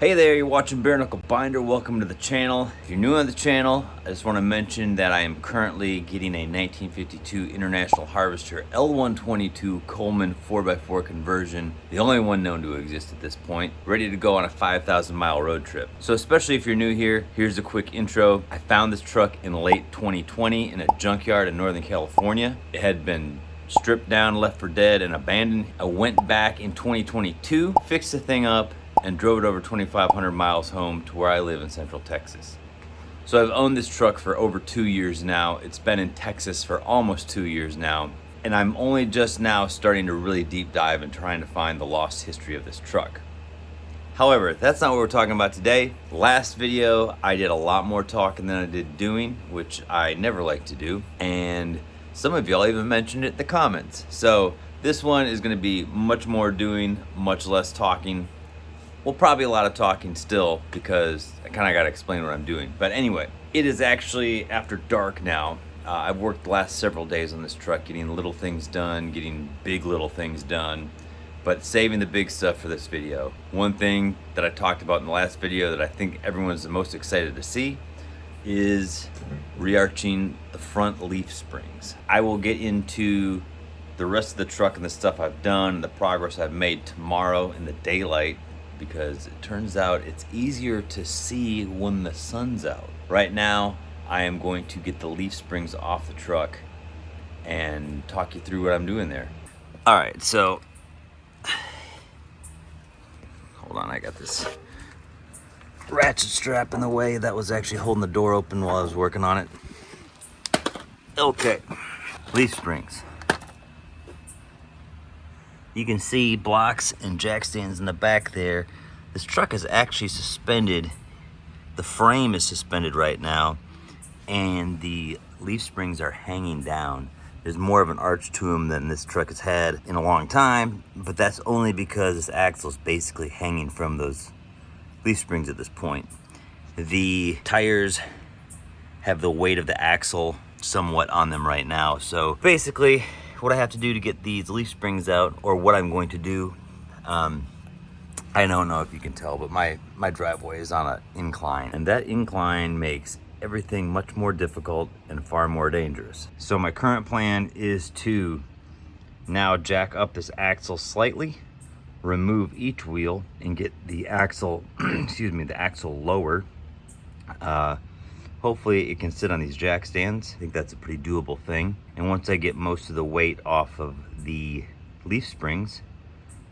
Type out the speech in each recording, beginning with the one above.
Hey there, you're watching Bare Knuckle Binder. Welcome to the channel. If you're new on the channel, I just want to mention that I am currently getting a 1952 International Harvester L122 Coleman 4x4 conversion, the only one known to exist at this point, ready to go on a 5,000 mile road trip. So especially if you're new here, here's a quick intro. I found this truck in late 2020 in a junkyard in Northern California. It had been stripped down, left for dead, and abandoned. I went back in 2022, fixed the thing up, and drove it over 2,500 miles home to where I live in Central Texas. So I've owned this truck for over 2 years now. It's been in Texas for almost 2 years now, and I'm only just now starting to really deep dive and trying to find the lost history of this truck. However, that's not what we're talking about today. Last video, I did a lot more talking than I did doing, which I never like to do, and some of y'all even mentioned it in the comments. So this one is gonna be much more doing, much less talking. Well, probably a lot of talking still because I kind of got to explain what I'm doing. But anyway, it is actually after dark now. I've worked the last several days on this truck, getting little things done, getting big little things done, but saving the big stuff for this video. One thing that I talked about in the last video that I think everyone's the most excited to see is rearching the front leaf springs. I will get into the rest of the truck and the stuff I've done, the progress I've made tomorrow in the daylight, because it turns out it's easier to see when the sun's out. Right now, I am going to get the leaf springs off the truck and talk you through what I'm doing there. All right, so, hold on, I got this ratchet strap in the way. That was actually holding the door open while I was working on it. Okay, leaf springs. You can see blocks and jack stands in the back there. This truck is actually suspended. The frame is suspended right now, and the leaf springs are hanging down. There's more of an arch to them than this truck has had in a long time, but that's only because this axle is basically hanging from those leaf springs at this point. The tires have the weight of the axle somewhat on them right now, so basically what I have to do to get these leaf springs out, or what I'm going to do, I don't know if you can tell, but my driveway is on an incline, and that incline makes everything much more difficult and far more dangerous. So my current plan is to now jack up this axle slightly, remove each wheel, and get the axle, excuse me, the axle lower. Hopefully it can sit on these jack stands. I think that's a pretty doable thing. And once I get most of the weight off of the leaf springs,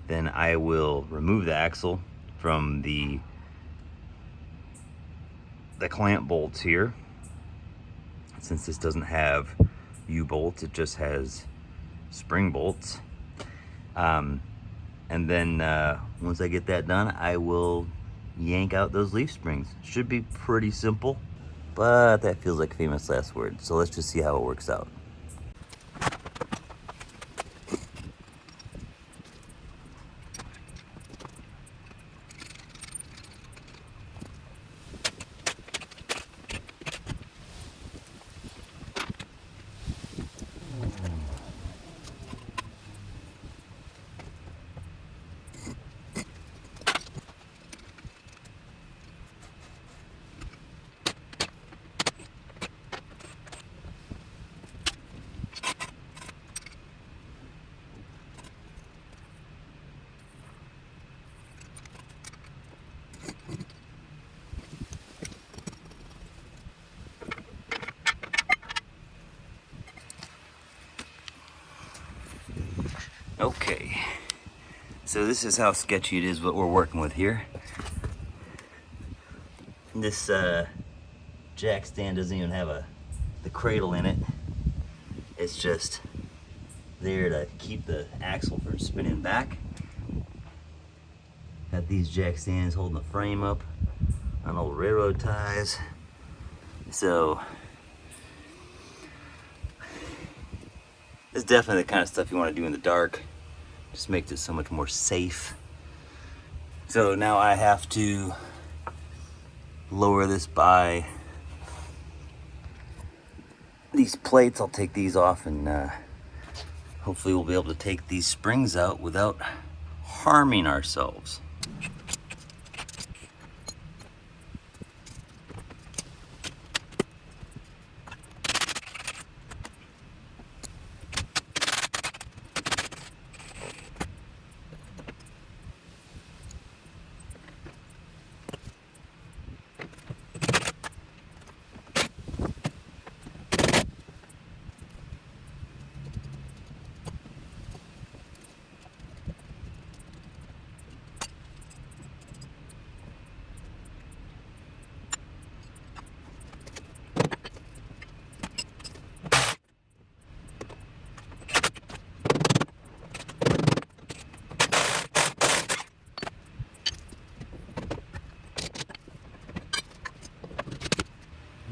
then I will remove the axle from the clamp bolts here. Since this doesn't have U-bolts, it just has spring bolts. And then once I get that done, I will yank out those leaf springs. Should be pretty simple, but that feels like a famous last word. So let's just see how it works out. Okay, so this is how sketchy it is what we're working with here. This jack stand doesn't even have the cradle in it. It's just there to keep the axle from spinning back. Got these jack stands holding the frame up on old railroad ties. So it's definitely the kind of stuff you want to do in the dark. Just makes it so much more safe. So now I have to lower this by these plates. I'll take these off, and hopefully we'll be able to take these springs out without harming ourselves.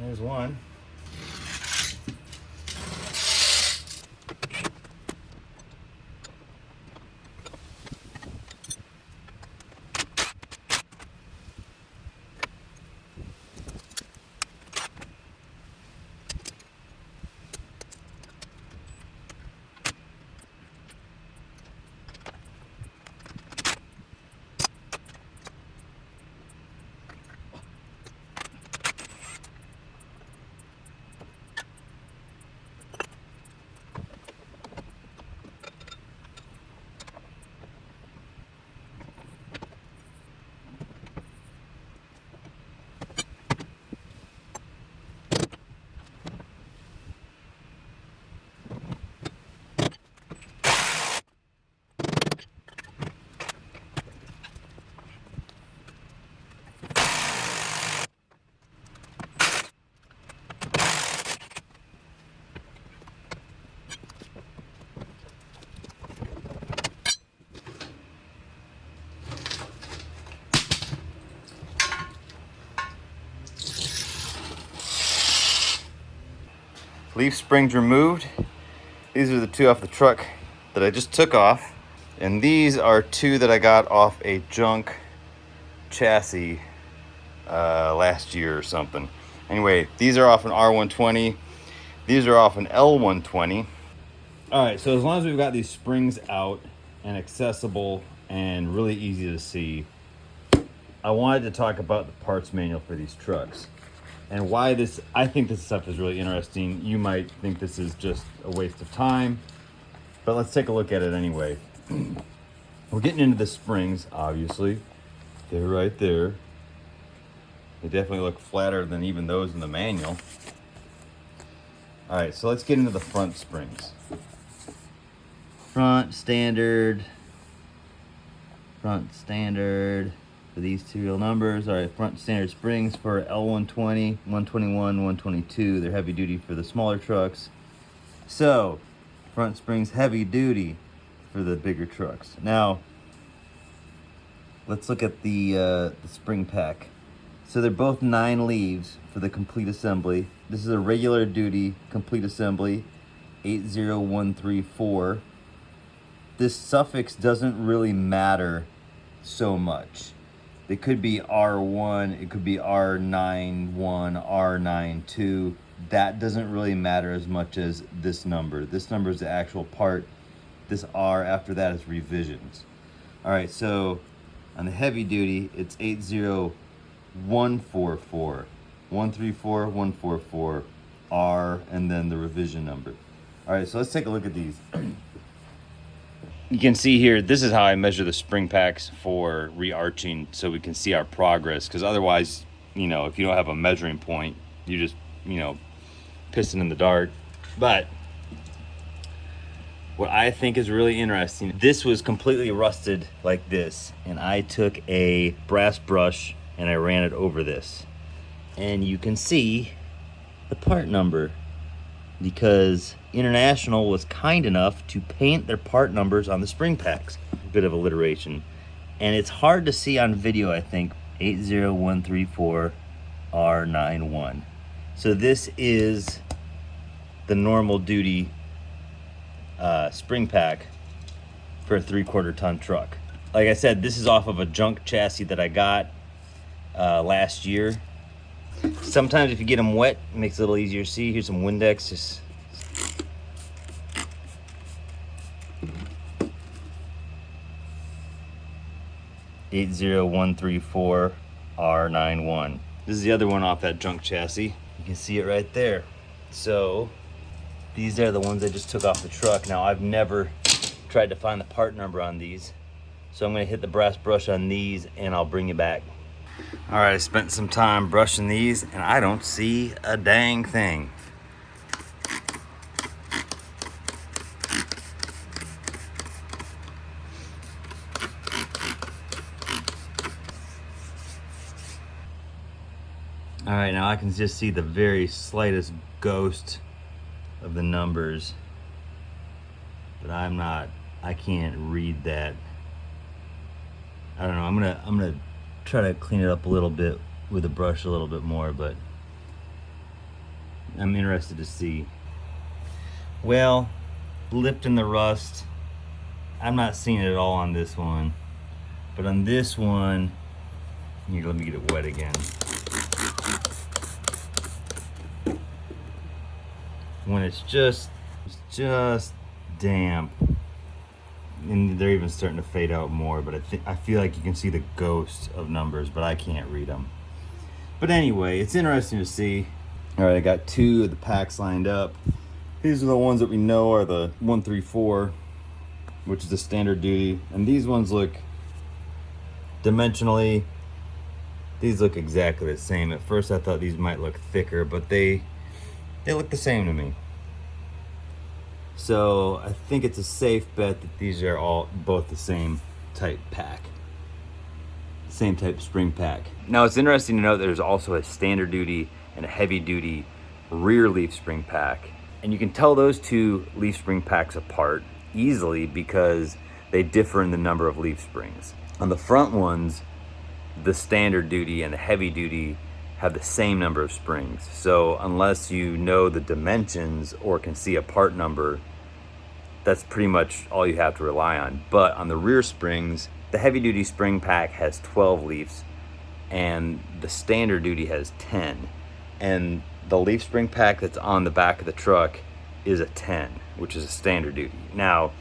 There's one. Leaf springs removed. These are the two off the truck that I just took off. And these are two that I got off a junk chassis last year or something. Anyway, these are off an R120. These are off an L120. All right, so as long as we've got these springs out and accessible and really easy to see, I wanted to talk about the parts manual for these trucks and why this. I think this stuff is really interesting. You might think this is just a waste of time, but let's take a look at it anyway. We're getting into the springs, obviously. They're right there. They definitely look flatter than even those in the manual. All right, so let's get into the front springs. Front standard for these serial numbers. All right, front standard springs for L120, 121, 122. They're heavy duty for the smaller trucks. So, front springs heavy duty for the bigger trucks. Now, let's look at the spring pack. So they're both 9 leaves for the complete assembly. This is a regular duty complete assembly, 80134. This suffix doesn't really matter so much. It could be R1, it could be R91, R92. That doesn't really matter as much as this number. This number is the actual part. This R after that is revisions. All right, so on the heavy duty, it's 80144, 134, 144, R, and then the revision number. All right, so let's take a look at these. You can see here, this is how I measure the spring packs for rearching so we can see our progress. Because otherwise, you know, if you don't have a measuring point, you just, you know, pissing in the dark. But what I think is really interesting, this was completely rusted like this. And I took a brass brush and I ran it over this. And you can see the part number, because International was kind enough to paint their part numbers on the spring packs. A bit of alliteration. And it's hard to see on video, I think, 80134R91. So this is the normal duty spring pack for a 3/4 ton truck. Like I said, this is off of a junk chassis that I got last year. Sometimes if you get them wet, it makes it a little easier to see. Here's some Windex. Just 80134R91. This is the other one off that junk chassis. You can see it right there. So these are the ones I just took off the truck. Now I've never tried to find the part number on these, so I'm gonna hit the brass brush on these and I'll bring you back. All right, I spent some time brushing these and I don't see a dang thing. All right, now I can just see the very slightest ghost of the numbers, but I can't read that. I don't know, I'm gonna try to clean it up a little bit with a brush a little bit more, but I'm interested to see. Well, lifting the rust, I'm not seeing it at all on this one. But on this one, here, let me get it wet again. When it's just damp, and they're even starting to fade out more, but I feel like you can see the ghosts of numbers, but I can't read them. But anyway, it's interesting to see. All right, I got 2 of the packs lined up. These are the ones that we know are the 134, which is the standard duty, and these ones look dimensionally, these look exactly the same. At first I thought these might look thicker, but they look the same to me. So I think it's a safe bet that these are all both the same type pack, same type spring pack. Now it's interesting to note that there's also a standard duty and a heavy duty rear leaf spring pack, and you can tell those 2 leaf spring packs apart easily because they differ in the number of leaf springs. On the front ones, the standard duty and the heavy duty have the same number of springs. So unless you know the dimensions or can see a part number, that's pretty much all you have to rely on. But on the rear springs, the heavy duty spring pack has 12 leaves and the standard duty has 10. And the leaf spring pack that's on the back of the truck is a 10, which is a standard duty. Now,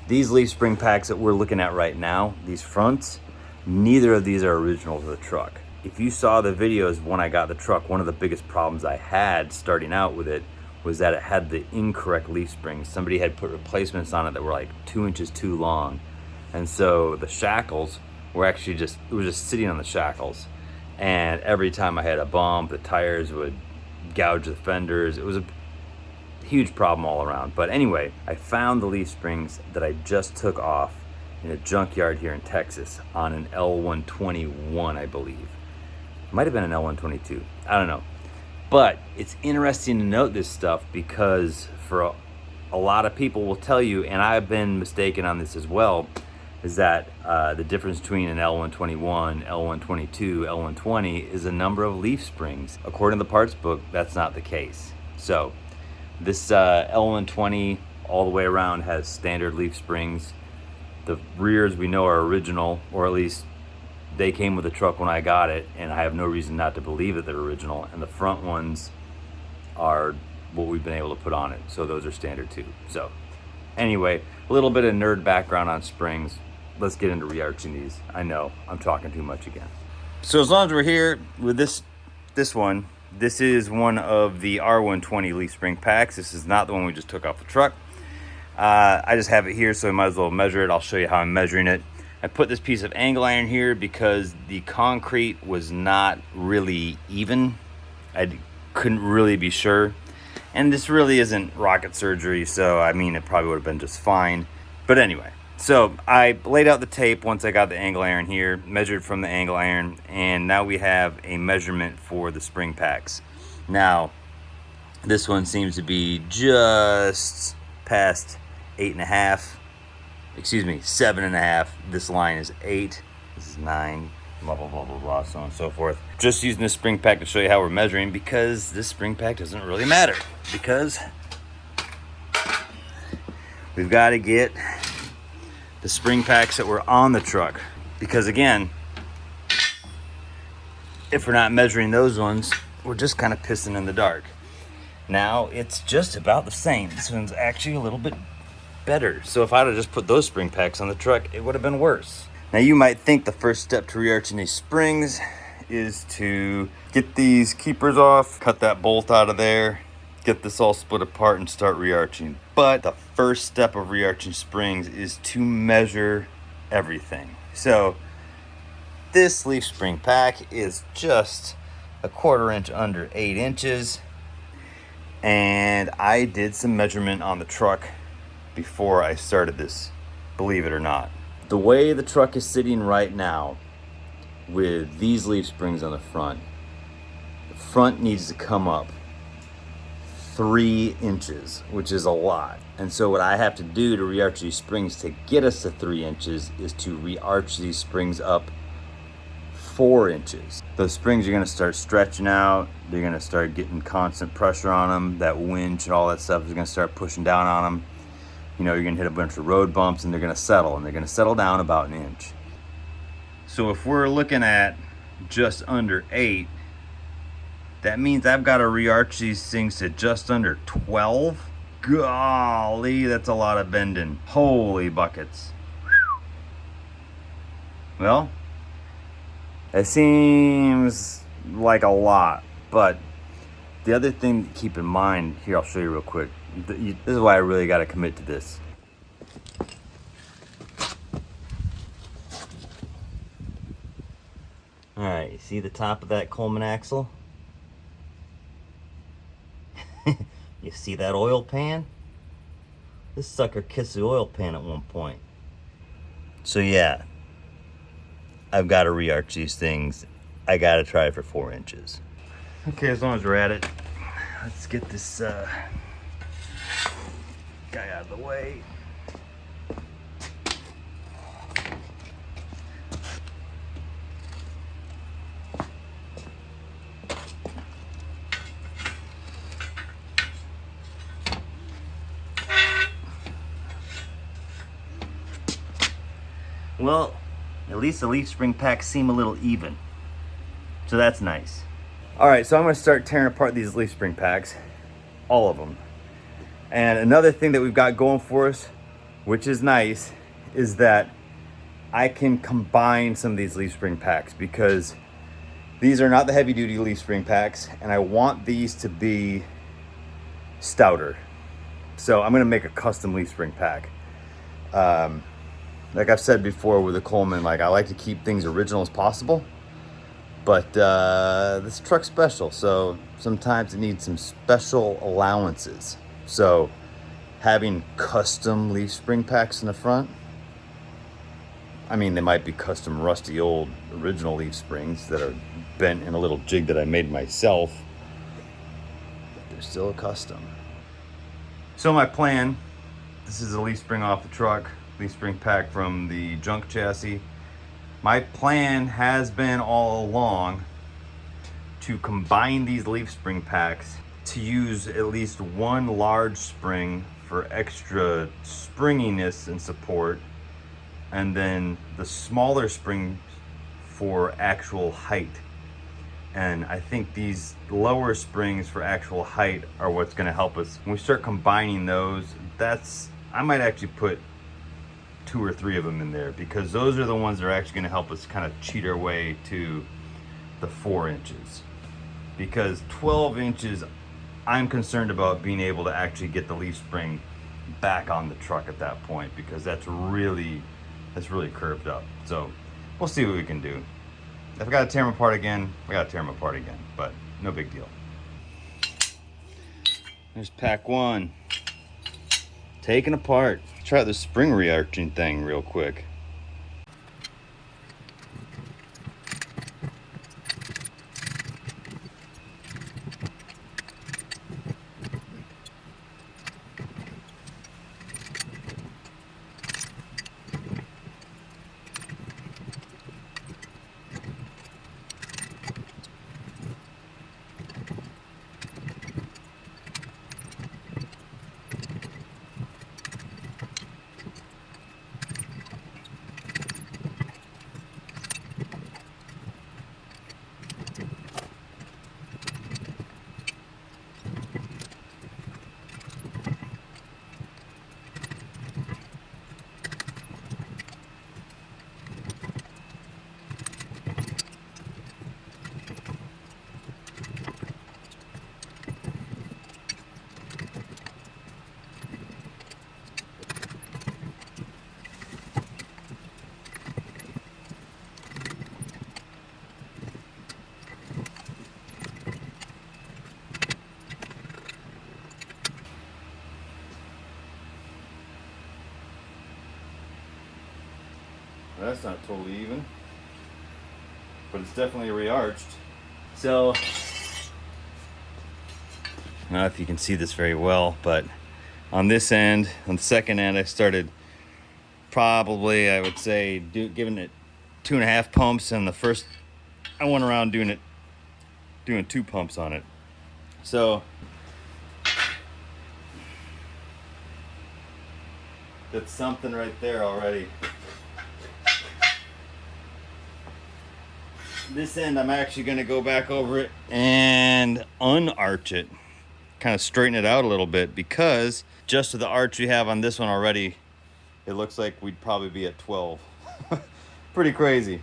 these leaf spring packs that we're looking at right now, these fronts, neither of these are original to the truck. If you saw the videos when I got the truck, one of the biggest problems I had starting out with it was that it had the incorrect leaf springs. Somebody had put replacements on it that were like 2 inches too long. And so the shackles were actually it was just sitting on the shackles. And every time I had a bump, the tires would gouge the fenders. It was a huge problem all around. But anyway, I found the leaf springs that I just took off in a junkyard here in Texas on an L121, I believe. Might have been an L122, I don't know. But it's interesting to note this stuff because for a lot of people will tell you, and I've been mistaken on this as well, is that the difference between an L121, L122, L120 is a number of leaf springs. According to the parts book, that's not the case. So this L120 all the way around has standard leaf springs. The rears we know are original, or at least they came with the truck when I got it, and I have no reason not to believe that they're original. And the front ones are what we've been able to put on it, so those are standard too. So anyway, a little bit of nerd background on springs. Let's get into rearching these. I know I'm talking too much again. So as long as we're here with this one, this is one of the R120 leaf spring packs. This is not the one we just took off the truck. I just have it here, so I might as well measure it. I'll show you how I'm measuring it. I put this piece of angle iron here because the concrete was not really even. I couldn't really be sure. And this really isn't rocket surgery, so I mean, it probably would have been just fine. But anyway, so I laid out the tape once I got the angle iron here, measured from the angle iron, and now we have a measurement for the spring packs. Now, this one seems to be just past 8.5. Excuse me, 7.5. This line is 8. This is 9. Blah, blah, blah, blah, blah, so on and so forth. Just using this spring pack to show you how we're measuring, because this spring pack doesn't really matter, because we've got to get the spring packs that were on the truck. Because again, if we're not measuring those ones, we're just kind of pissing in the dark. Now, it's just about the same. This one's actually a little bit better. So if I'd have just put those spring packs on the truck, it would have been worse. Now you might think the first step to rearching these springs is to get these keepers off, cut that bolt out of there, get this all split apart and start rearching. But the first step of rearching springs is to measure everything. So this leaf spring pack is just a 1/4 inch under 8 inches. And I did some measurement on the truck before I started this, believe it or not. The way the truck is sitting right now with these leaf springs on the front needs to come up 3 inches, which is a lot. And so what I have to do to rearch these springs to get us to 3 inches is to rearch these springs up 4 inches. Those springs are gonna start stretching out. They're gonna start getting constant pressure on them. That winch and all that stuff is gonna start pushing down on them. You know, you're gonna hit a bunch of road bumps and they're gonna settle, and they're gonna settle down about an inch. So if we're looking at just under 8, that means I've got to rearch these things to just under 12. Golly, that's a lot of bending. Holy buckets. Well, it seems like a lot, but the other thing to keep in mind, here I'll show you real quick. This is why I really got to commit to this. All right, you see the top of that Coleman axle? You see that oil pan? This sucker kissed the oil pan at one point. So yeah, I've got to rearch these things. I got to try it for 4 inches. Okay, as long as we're at it, let's get this guy out of the way. Well, at least the leaf spring packs seem a little even. So that's nice. All right, so I'm gonna start tearing apart these leaf spring packs, all of them. And another thing that we've got going for us, which is nice, is that I can combine some of these leaf spring packs, because these are not the heavy duty leaf spring packs, and I want these to be stouter. So I'm gonna make a custom leaf spring pack. Like I've said before with the Coleman, like I like to keep things original as possible, but this truck's special, so sometimes it needs some special allowances. So having custom leaf spring packs in the front, I mean, they might be custom rusty old original leaf springs that are bent in a little jig that I made myself, but they're still a custom. So my plan, this is a leaf spring off the truck, leaf spring pack from the junk chassis. My plan has been all along to combine these leaf spring packs to use at least one large spring for extra springiness and support, and then the smaller spring for actual height. And I think these lower springs for actual height are what's gonna help us. When we start combining those, I might actually put 2 or 3 of them in there, because those are the ones that are actually going to help us kind of cheat our way to the 4 inches. Because 12 inches, I'm concerned about being able to actually get the leaf spring back on the truck at that point, because that's really curved up. So we'll see what we can do. If I got to tear them apart again, I got to tear them apart again, but no big deal. There's pack 1. Taken apart. Let's try the spring rearching thing real quick. That's not totally even, but it's definitely rearched. So, I don't know if you can see this very well, but on this end, on the second end, I started probably, I would say, giving it 2.5 pumps, and the first I went around doing 2 pumps on it. So that's something right there already. This end, I'm actually going to go back over it and unarch it, kind of straighten it out a little bit, because just with the arch we have on this one already, it looks like we'd probably be at 12. Pretty crazy.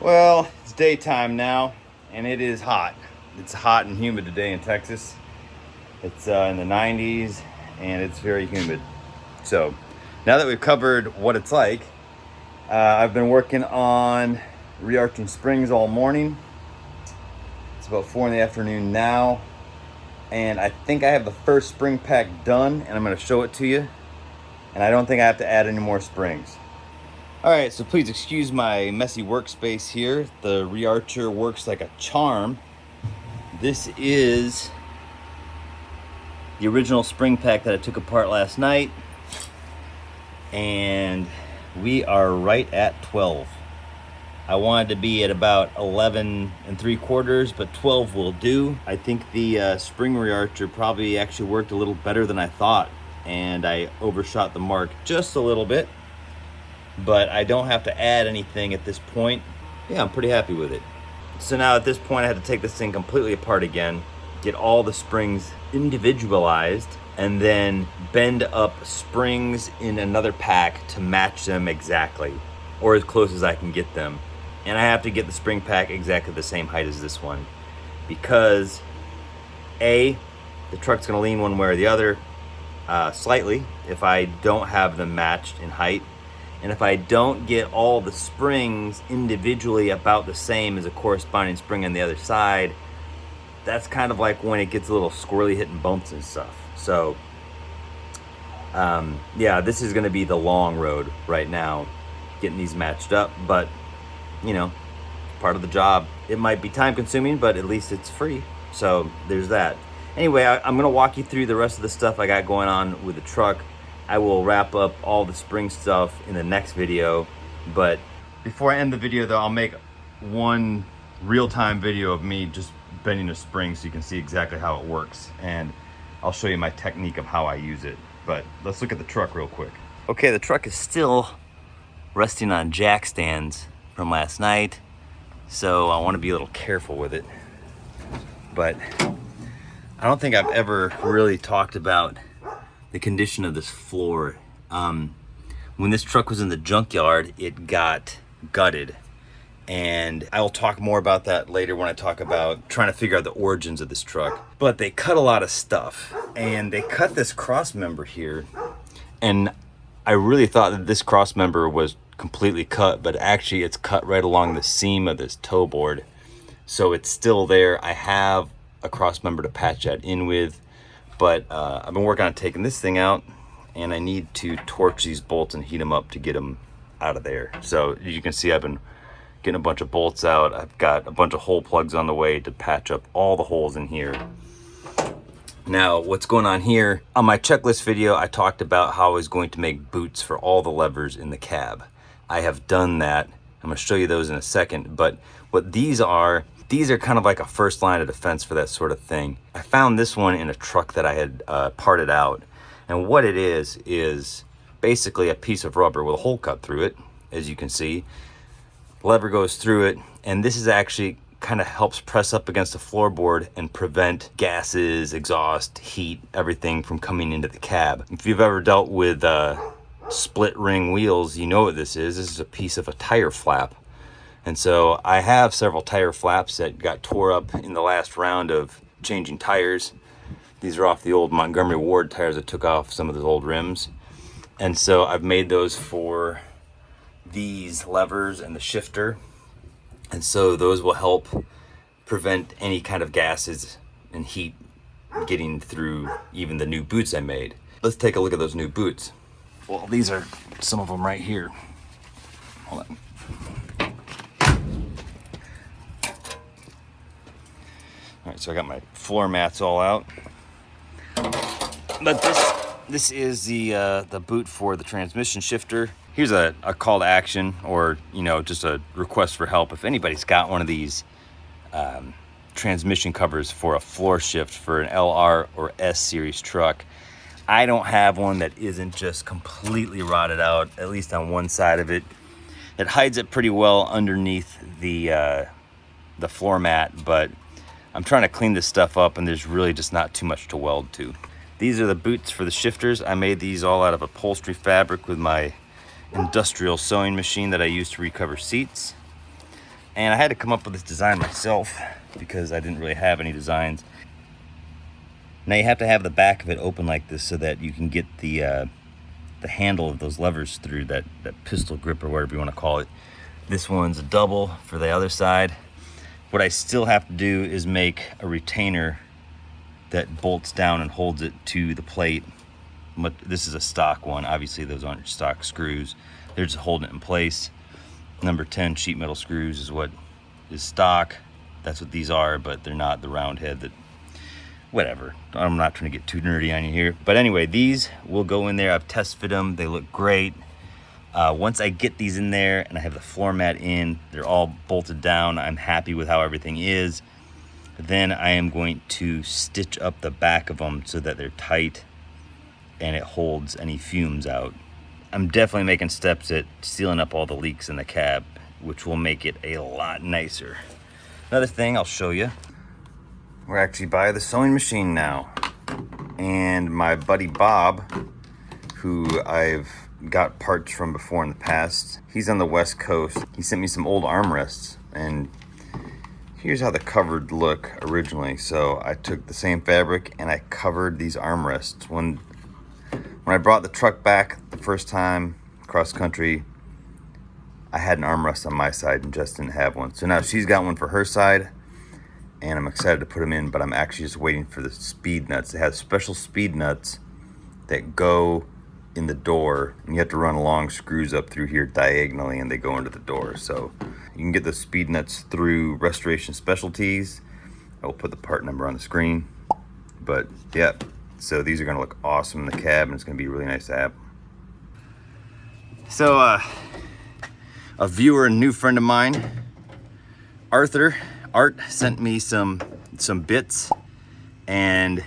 Well, it's daytime now, and it is hot. It's hot and humid today in Texas. It's in the 90s, and it's very humid. So now that we've covered what it's like, I've been working on rearching springs all morning. It's about 4 in the afternoon now, and I think I have the first spring pack done, and I'm going to show it to you. And I don't think I have to add any more springs. All right, so please excuse my messy workspace here. The Rearcher works like a charm. This is the original spring pack that I took apart last night, and we are right at 12. I wanted to be at about 11 3/4, but 12 will do. I think the spring Rearcher probably actually worked a little better than I thought, and I overshot the mark just a little bit, but I don't have to add anything at this point. Yeah, I'm pretty happy with it. So now at this point I had to take this thing completely apart again, get all the springs individualized, and then bend up springs in another pack to match them exactly, or as close as I can get them. And I have to get the spring pack exactly the same height as this one, because A, the truck's gonna lean one way or the other slightly if I don't have them matched in height. And if I don't get all the springs individually about the same as a corresponding spring on the other side, that's kind of like when it gets a little squirrely hitting bumps and stuff. So yeah, this is gonna be the long road right now, getting these matched up, but you know, part of the job. It might be time consuming, but at least it's free. So there's that. Anyway, I'm gonna walk you through the rest of the stuff I got going on with the truck. I will wrap up all the spring stuff in the next video, but before I end the video though, I'll make one real-time video of me just bending a spring so you can see exactly how it works, and I'll show you my technique of how I use it. But let's look at the truck real quick. Okay, the truck is still resting on jack stands from last night, so I want to be a little careful with it. But I don't think I've ever really talked about the condition of this floor. When this truck was in the junkyard, it got gutted, and I will talk more about that later when I talk about trying to figure out the origins of this truck. But they cut a lot of stuff, and they cut this cross member here, and I really thought that this cross member was completely cut, but actually it's cut right along the seam of this toe board, so it's still there. I have a cross member to patch that in with, but I've been working on taking this thing out, and I need to torch these bolts and heat them up to get them out of there. So as you can see, I've been getting a bunch of bolts out. I've got a bunch of hole plugs on the way to patch up all the holes in here. Now, what's going on here, on my checklist video, I talked about how I was going to make boots for all the levers in the cab. I have done that. I'm gonna show you those in a second, but what these are kind of like a first line of defense for that sort of thing. I found this one in a truck that I had parted out, and what it is basically a piece of rubber with a hole cut through it, as you can see. The lever goes through it, and this is actually kind of helps press up against the floorboard and prevent gases, exhaust, heat, everything from coming into the cab. If you've ever dealt with split ring wheels, you know what this is. This is a piece of a tire flap. And so I have several tire flaps that got tore up in the last round of changing tires. These are off the old Montgomery Ward tires that took off some of those old rims. And so I've made those for these levers and the shifter. And so those will help prevent any kind of gases and heat getting through even the new boots I made. Let's take a look at those new boots. Well, these are some of them right here. Hold on. All right, so I got my floor mats all out. But this is the boot for the transmission shifter. Here's a call to action, or just a request for help. If anybody's got one of these transmission covers for a floor shift for an LR or S series truck. I don't have one that isn't just completely rotted out, at least on one side of it. It hides it pretty well underneath the floor mat, but I'm trying to clean this stuff up and there's really just not too much to weld to. These are the boots for the shifters. I made these all out of upholstery fabric with my industrial sewing machine that I use to recover seats. And I had to come up with this design myself because I didn't really have any designs. Now you have to have the back of it open like this so that you can get the handle of those levers through, that pistol grip or whatever you want to call it. This one's a double for the other side. What I still have to do is make a retainer that bolts down and holds it to the plate. This is a stock one. Obviously those aren't stock screws. They're just holding it in place. Number 10 sheet metal screws is what is stock. That's what these are, but they're not the round head that, whatever. I'm not trying to get too nerdy on you here. But anyway, these will go in there. I've test fit them. They look great. Once I get these in there and I have the floor mat in, they're all bolted down. I'm happy with how everything is. Then I am going to stitch up the back of them so that they're tight and it holds any fumes out. I'm definitely making steps at sealing up all the leaks in the cab, which will make it a lot nicer. Another thing I'll show you, we're actually by the sewing machine now. And my buddy Bob, who I've got parts from before in the past, he's on the West Coast. He sent me some old armrests, and here's how the covered look originally. So I took the same fabric and I covered these armrests. When I brought the truck back the first time cross country, I had an armrest on my side and Jess didn't have one. So now she's got one for her side and I'm excited to put them in, but I'm actually just waiting for the speed nuts. They have special speed nuts that go in the door and you have to run long screws up through here diagonally and they go into the door. So you can get the speed nuts through Restoration Specialties. I will put the part number on the screen. But yeah, so these are gonna look awesome in the cab and it's gonna be really nice to have. So a viewer and new friend of mine, Art sent me some bits, and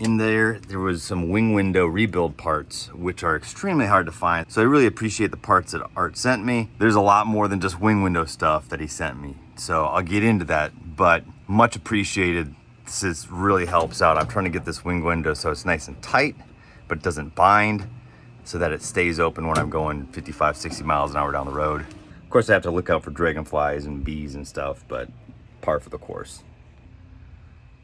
in there was some wing window rebuild parts, which are extremely hard to find. So I really appreciate the parts that Art sent me. There's a lot more than just wing window stuff that he sent me. So I'll get into that, but much appreciated. This really helps out. I'm trying to get this wing window so it's nice and tight, but it doesn't bind, so that it stays open when I'm going 55, 60 miles an hour down the road. Of course, I have to look out for dragonflies and bees and stuff, but par for the course.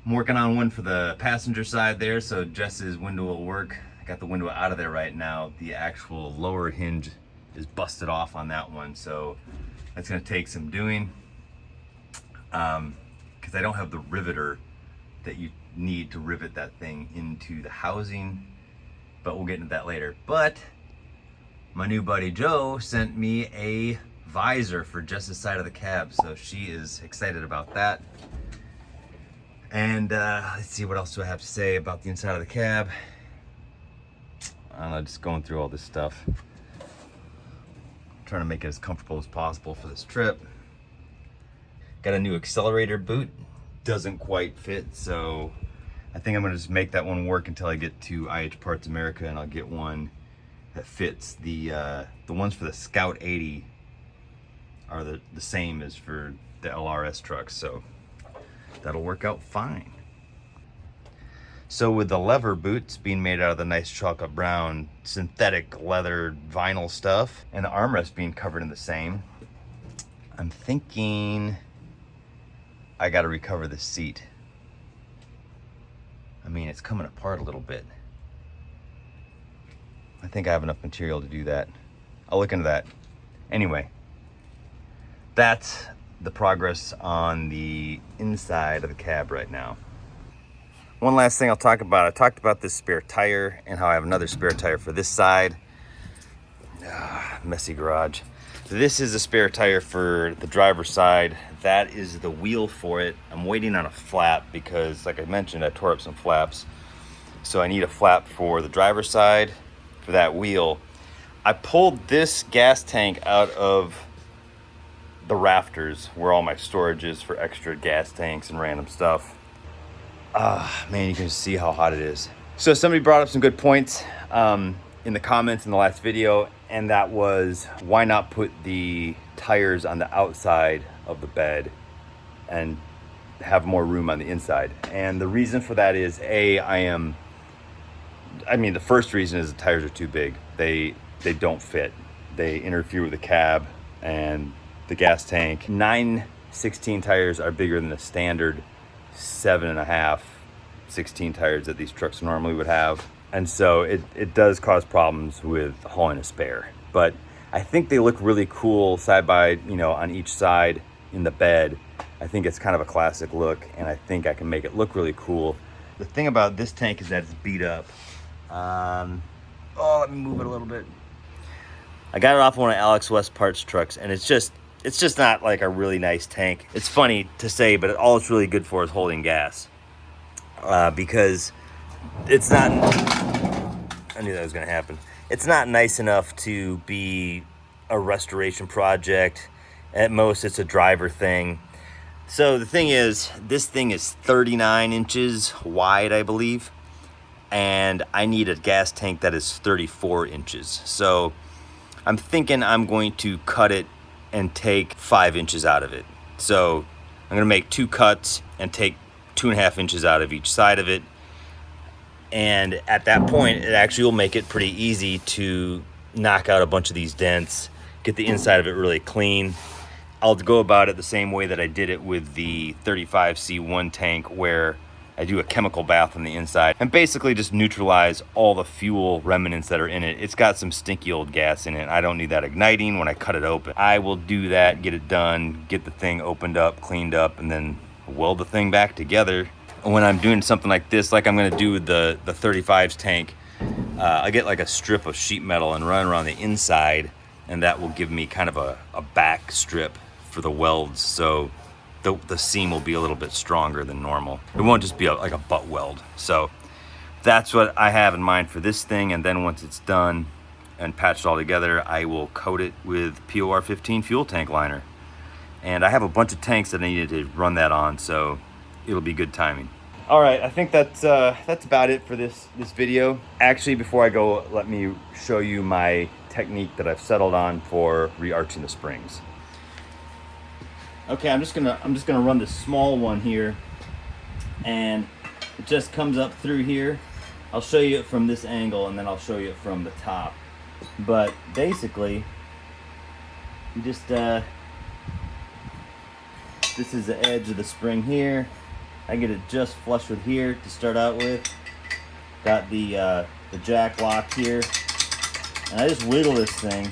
I'm working on one for the passenger side there, so Jess's window will work. I got the window out of there right now. The actual lower hinge is busted off on that one, so that's gonna take some doing. Because I don't have the riveter that you need to rivet that thing into the housing, but we'll get into that later. But my new buddy Joe sent me a visor for Jess's side of the cab, so she is excited about that. And let's see, what else do I have to say about the inside of the cab? I don't know, just going through all this stuff. Trying to make it as comfortable as possible for this trip. Got a new accelerator boot. Doesn't quite fit, so I think I'm gonna just make that one work until I get to IH Parts America, and I'll get one that fits. The ones for the Scout 80 are the same as for the LRS trucks, so that'll work out fine. So with the lever boots being made out of the nice chocolate brown synthetic leather vinyl stuff, and the armrest being covered in the same, I'm thinking I gotta recover the seat. I mean, it's coming apart a little bit. I think I have enough material to do that. I'll look into that. Anyway, that's the progress on the inside of the cab right now. One last thing I'll talk about. I talked about this spare tire and how I have another spare tire for this side. Messy garage. This is a spare tire for the driver's side. That is the wheel for it. I'm waiting on a flap because, like I mentioned, I tore up some flaps. So I need a flap for the driver's side for that wheel. I pulled this gas tank out of the rafters where all my storage is for extra gas tanks and random stuff. Man, you can just see how hot it is. So somebody brought up some good points in the comments in the last video, and that was, why not put the tires on the outside of the bed and have more room on the inside? And the reason for that is, the first reason is the tires are too big. They don't fit. They interfere with the cab and the gas tank. 9/16 tires are bigger than the standard 7.5 16 tires that these trucks normally would have. And so it does cause problems with hauling a spare. But I think they look really cool side by, on each side in the bed. I think it's kind of a classic look, and I think I can make it look really cool. The thing about this tank is that it's beat up. Let me move it a little bit. I got it off one of Alex West Parts trucks, and it's just not like a really nice tank. It's funny to say, but all it's really good for is holding gas. Because it's not, I knew that was gonna happen. It's not nice enough to be a restoration project. At most, it's a driver thing. So the thing is, this thing is 39 inches wide, I believe. And I need a gas tank that is 34 inches. So I'm thinking I'm going to cut it and take 5 inches out of it. So I'm gonna make 2 cuts and take 2.5 inches out of each side of it. And at that point, it actually will make it pretty easy to knock out a bunch of these dents, get the inside of it really clean. I'll go about it the same way that I did it with the 35C1 tank, where I do a chemical bath on the inside and basically just neutralize all the fuel remnants that are in it. It's got some stinky old gas in it. I don't need that igniting when I cut it open. I will do that, get it done, get the thing opened up, cleaned up, and then weld the thing back together. When I'm doing something like this, like I'm gonna do with the 35's tank, I get like a strip of sheet metal and run around the inside, and that will give me kind of a back strip for the welds. So the seam will be a little bit stronger than normal. It won't just be like a butt weld. So that's what I have in mind for this thing. And then once it's done and patched all together, I will coat it with POR 15 fuel tank liner. And I have a bunch of tanks that I needed to run that on, so it'll be good timing. All right, I think that's about it for this video. Actually, before I go, let me show you my technique that I've settled on for rearching the springs. Okay, I'm just gonna run the small one here, and it just comes up through here. I'll show you it from this angle, and then I'll show you it from the top. But basically, you just this is the edge of the spring here. I get it just flush with here to start out with. Got the jack locked here, and I just wiggle this thing.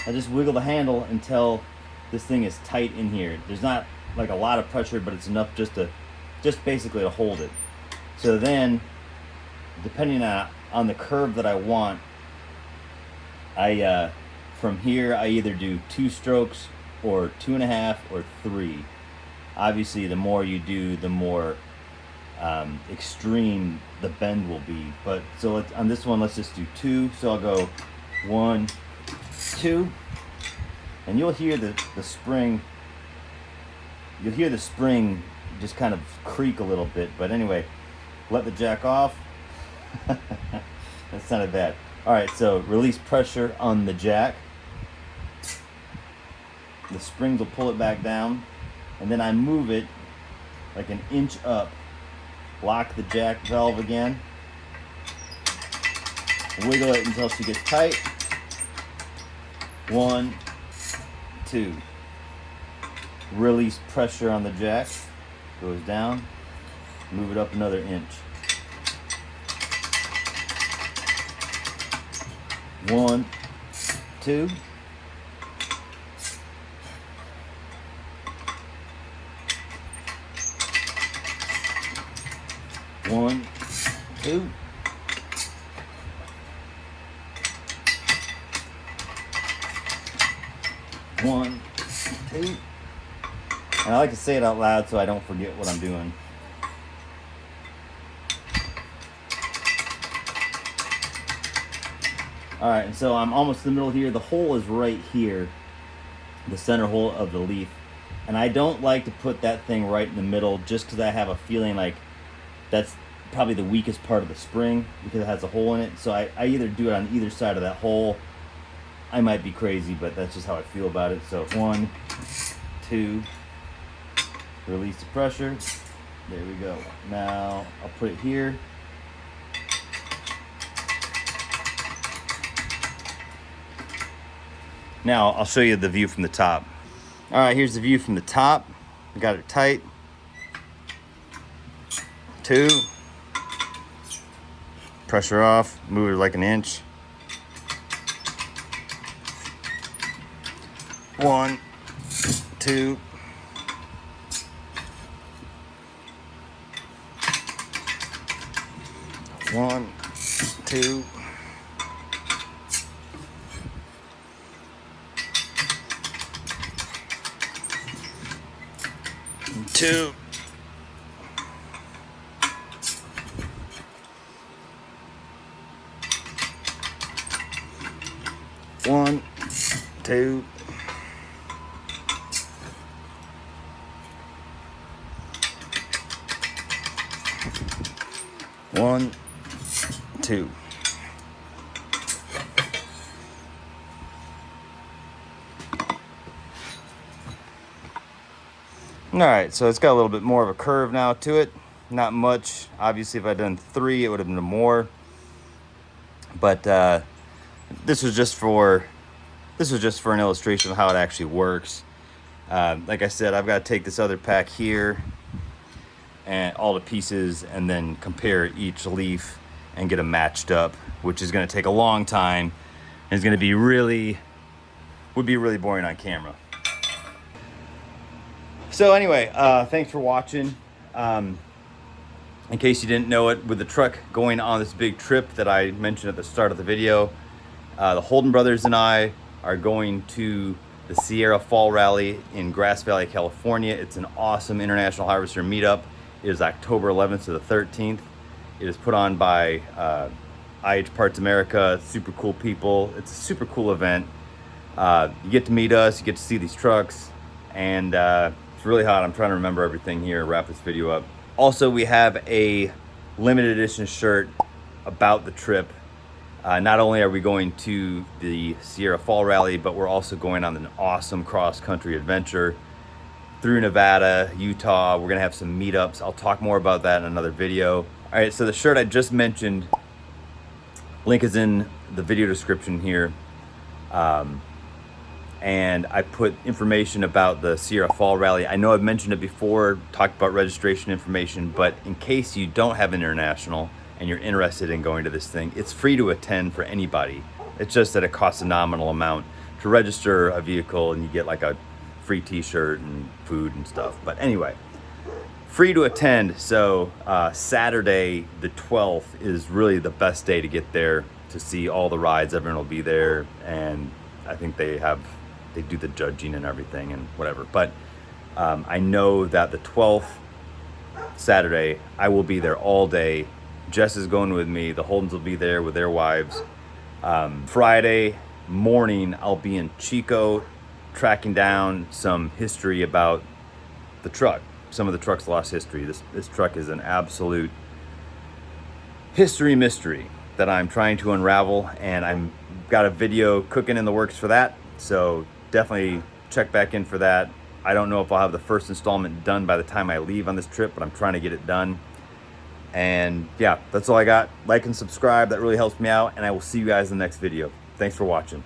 I just wiggle the handle until this thing is tight in here. There's not like a lot of pressure, but it's enough just basically to hold it. So then, depending on the curve that I want, from here I either do 2 strokes or 2.5 or 3. Obviously, the more you do, the more extreme the bend will be. But so on this one, let's just do 2. So I'll go 1, 2, and you'll hear the spring. You'll hear the spring just kind of creak a little bit. But anyway, let the jack off. That sounded bad. All right, so release pressure on the jack. The springs will pull it back down, and then I move it like an inch up. Lock the jack valve again. Wiggle it until she gets tight. 1, 2. Release pressure on the jack. Goes down. Move it up another inch. 1, 2. 1, 2. One, 2. And I like to say it out loud so I don't forget what I'm doing. All right, and so I'm almost in the middle here. The hole is right here. the center hole of the leaf. And I don't like to put that thing right in the middle just because I have a feeling like that's probably the weakest part of the spring because it has a hole in it. So I either do it on either side of that hole. I might be crazy, but that's just how I feel about it. So 1, 2, release the pressure. There we go. Now I'll put it here. Now I'll show you the view from the top. All right, here's the view from the top. Got it tight. 2. Pressure off, move it like an inch. 1, 2. 1, 2. 2. 1, 2. 1, 2. All right, so it's got a little bit more of a curve now to it. Not much. Obviously, if I'd done 3, it would have been more. But this was just for an illustration of how it actually works. Like I said, I've got to take this other pack here and all the pieces and then compare each leaf and get them matched up, which is going to take a long time and is going to be would be really boring on camera. So anyway, thanks for watching. In case you didn't know it, with the truck going on this big trip that I mentioned at the start of the video, the Holden brothers and I are going to the Sierra Fall Rally in Grass Valley, California. It's an awesome International Harvester meetup. It is October 11th to the 13th. It is put on by IH Parts America. Super cool people. It's a super cool event. You get to meet us, you get to see these trucks, and it's really hot. I'm trying to remember everything here, wrap this video up. Also, we have a limited edition shirt about the trip. Not only are we going to the Sierra Fall Rally, but we're also going on an awesome cross-country adventure through Nevada, Utah. We're gonna have some meetups. I'll talk more about that in another video. All right, so the shirt I just mentioned, link is in the video description here. And I put information about the Sierra Fall Rally. I know I've mentioned it before, talked about registration information, but in case you don't have an international and you're interested in going to this thing, it's free to attend for anybody. It's just that it costs a nominal amount to register a vehicle, and you get like a free t-shirt and food and stuff. But anyway, free to attend. So Saturday the 12th is really the best day to get there to see all the rides. Everyone will be there, and I think they do the judging and everything and whatever. But I know that the 12th, Saturday, I will be there all day. Jess is going with me. The Holdens will be there with their wives. Friday morning, I'll be in Chico tracking down some history about the truck. Some of the truck's lost history. This truck is an absolute history mystery that I'm trying to unravel, and I've got a video cooking in the works for that. So definitely check back in for that. I don't know if I'll have the first installment done by the time I leave on this trip, but I'm trying to get it done. And yeah, that's all I got. Like and subscribe, that really helps me out, and I will see you guys in the next video. Thanks for watching.